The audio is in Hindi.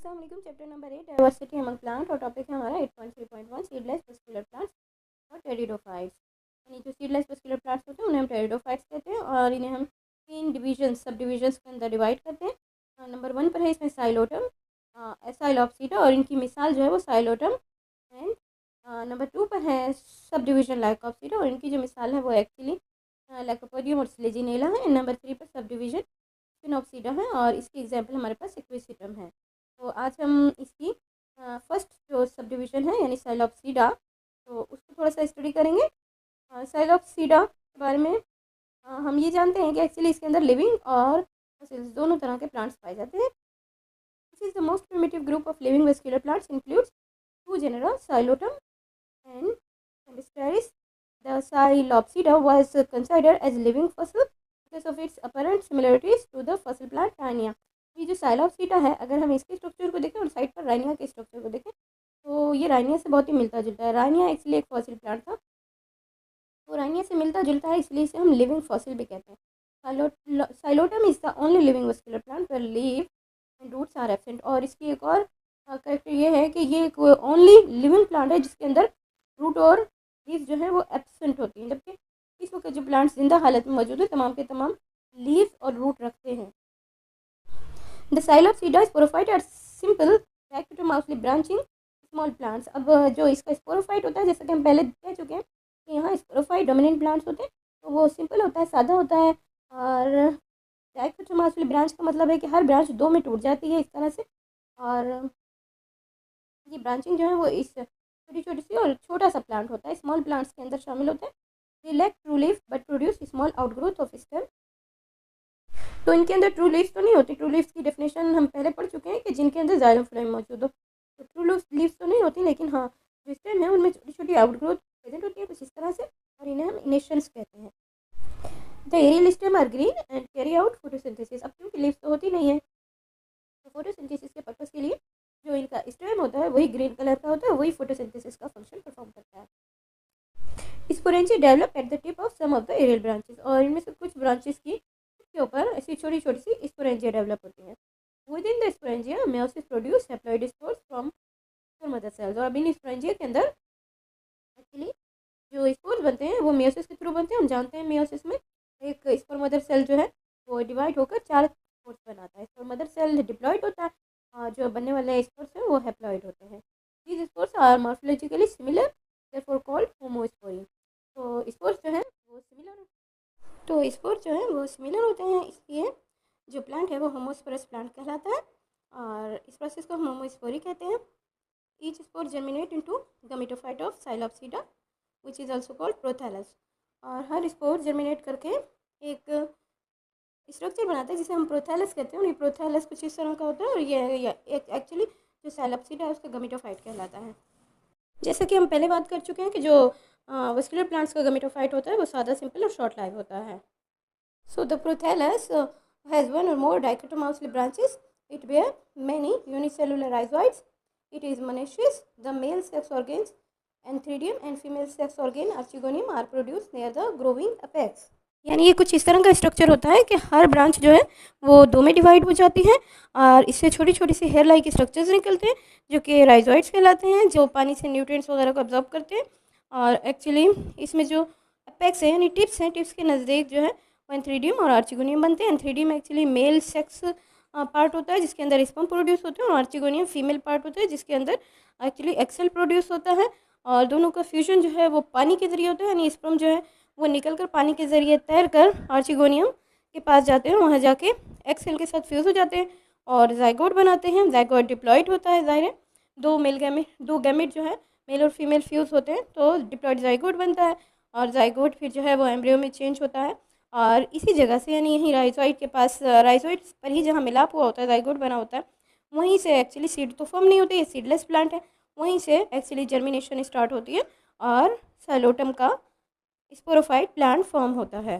अस्सलाम वालेकुम। Chapter number 8 diversity among plant और टॉपिक है हमारा 8.3.1 सीडलेस वेस्कुलर प्लांट्स और टेरिडोफाइट्स। यानी जो सीडलेस वेस्कुलर प्लांट्स होते हैं उन्हें हम टेरिडोफाइट्स कहते हैं और इन्हें हम 3 डिवीजन सब डिविजन्स के अंदर डिवाइड करते हैं। नंबर 1 पर है इसमें साइलोटम साइलोप्सीडा और इनकी मिसाल जो है वो साइलोटम एंड नंबर 2 पर है सब डिविजन लाइकोप्सीडा और इनकी जो मिसाल है वो एक्चुअली लाइकोपोडियम और स्लेजिनेला है। नंबर 3 पर सब डिविजन फिनोप्सीडा है और इसकी एग्जांपल हमारे पास एक्विसिटम है। तो आज हम इसकी फर्स्ट जो सब डिविज़न है यानी साइलोप्सीडा तो उसको थोड़ा सा स्टडी करेंगे। साइलोप्सीडा के बारे में हम ये जानते हैं कि एक्चुअली इसके अंदर लिविंग और फॉसिल्स दोनों तरह के प्लांट्स पाए जाते हैं। This is the most primitive group of living vascular plants includes 2 genera Psilotum and Semisteriis. The Psilopsida was considered as living fossil because of its apparent similarities to the fossil plant Rhynia. ये जो साइलोप्सीडा है अगर हम इसके स्ट्रक्चर को देखें और साइड पर राइनिया के स्ट्रक्चर को देखें तो ये राइनिया से बहुत ही मिलता जुलता है। राइनिया एक्चुअली एक फॉसिल प्लांट था तो राइनिया से मिलता जुलता है इसलिए इसे हम लिविंग फॉसिल भी कहते हैं। Psilotum is the only living vascular plant where leave and roots are absent और इसकी एक और करेक्टर ये है कि ये एक ओनली लिविंग प्लांट है जिसके अंदर रूट और लीव्स जो है वो एब्सेंट होती हैं, जबकि इस वक्त जो प्लांट्स जिंदा हालत में मौजूद है तमाम के तमाम लीव्स और रूट रखते हैं। The psilopsida sporophyte are simple dichotomously branching small plants. अब जो इसका स्पोरोफाइट होता है जैसा कि हम पहले कह चुके हैं कि यहाँ स्पोरोफाइट डोमिनेंट प्लांट्स होते हैं तो वो सिंपल होता है, सादा होता है और डायकोटोमाउसली ब्रांच का मतलब है कि हर ब्रांच 2 में टूट जाती है इस तरह से और ये ब्रांचिंग जो है वो इस छोटी छोटी सी और छोटा सा प्लांट होता है, स्मॉल प्लांट्स के अंदर शामिल होता है। They lack true leaf but produce small outgrowth of stem. तो इनके अंदर ट्रू लीव्स तो नहीं होती। ट्रू लीव्स की डेफिनेशन हम पहले पढ़ चुके हैं कि जिनके अंदर जाइलोफ्लोएम मौजूद हो। तो ट्रू लीव्स तो नहीं होती लेकिन हाँ जो स्टेम है उनमें छोटी छोटी आउटग्रोथ प्रेजेंट होती है कुछ इस तरह से और इन्हें हम इनेशंस कहते हैं। The aerial stem are green and carry out photosynthesis. अब क्योंकि लीव्स तो होती नहीं है तो फोटोसिंथेसिस के पर्पज़ के लिए जो इनका स्टेम होता है वही ग्रीन कलर का होता है, वही फोटोसिंथेसिस का फंक्शन परफॉर्म करता है। Sporangia develop at the tip of some of the aerial branches और इनमें से कुछ ब्रांचेस की के ऊपर ऐसी छोटी छोटी सी स्पोरेंजिया डेवलप होती हैं। With in the sporangia meiosis produce haploid spores from mother cells और अब इन स्पोरेंजिया के अंदर एक्चुअली जो स्पोर्स बनते हैं वो मेयोसिस के थ्रू बनते हैं। हम जानते हैं मेयोसिस में एक स्पोर मदर सेल जो है वो डिवाइड होकर 4 स्पोर्स बनाता है। स्पोर मदर सेल डिप्लॉइड होता है और जो बनने वाले स्पोर्स हैं वो हैप्लॉइड होते हैं। These spores are morphologically similar therefore called homospory. तो स्पोर्स जो है वो सिमिलर होते हैं इसलिए जो प्लांट है वो होमोस्पोरस प्लांट कहलाता है और इस प्रोसेस को हम होमोस्पोरी कहते हैं। Each spore germinate into gametophyte of psilopsida which is also called prothallus और हर स्पोर जर्मिनेट करके एक स्ट्रक्चर बनाता है जिसे हम प्रोथैलस कहते हैं और ये प्रोथैलस कुछ इस तरह का होता है और ये एक्चुअली जो साइलोप्सीडा है उसका गमेटोफाइट कहलाता है। जैसा कि हम पहले बात कर चुके हैं कि जो वेस्कुलर प्लांट्स का गमेटोफाइट होता है वो सादा, सिंपल और शॉर्ट लाइव होता है। So the prothallus has 1 or more dichotomously branches. It bear many unicellular rhizoids. It is monoecious. The male sex organs antheridium and female sex organ archegonium are produced near the growing apex. यानी ये कुछ इस तरह का स्ट्रक्चर होता है कि हर ब्रांच जो है वो 2 में डिवाइड हो जाती है और इससे छोटी छोटी सी हेयर लाइक स्ट्रक्चर्स निकलते हैं जो कि राइजोइड्स कहलाते हैं, जो पानी से न्यूट्रिएंट्स वगैरह को अब्जॉर्ब करते हैं और एक्चुअली इसमें जो अपेक्स है यानी टिप्स हैं, टिप्स के नज़दीक जो है वो एंथ्रीडियम और आर्चिगोनियम बनते हैं। Antheridium actually male sex part होता है जिसके अंदर स्पर्म प्रोड्यूस होते हैं और आर्चिगोनियम फीमेल पार्ट होता है जिसके अंदर एक्चुअली एक्सेल प्रोड्यूस होता है और दोनों का फ्यूजन जो है वो पानी के ज़रिए होता है यानी स्पर्म जो है वो निकल कर पानी के ज़रिए तैर कर आर्चिगोनियम के पास जाते हैं, वहाँ जाके एक्सेल के साथ फ्यूज़ हो जाते हैं और जाइगोट बनाते हैं। जाइगोट डिप्लॉइड होता है, ज़ाहिर है 2 गैमेट जो है मेल और फीमेल फ्यूज़ होते हैं तो डिप्लॉइड जाइगोट बनता है और जाइगोट फिर जो है वो एम्ब्रियो में चेंज होता है और इसी जगह से यानी यहीं राइजोइड के पास राइजोइड पर ही जहाँ मिलाप हुआ होता है, जाइगोट बना होता है, वहीं से एक्चुअली सीड तो फॉर्म नहीं होती, ये सीडलेस प्लांट है, वहीं से एक्चुअली जर्मिनेशन स्टार्ट होती है और साइलोटम का स्पोरोफाइट प्लांट फॉर्म होता है।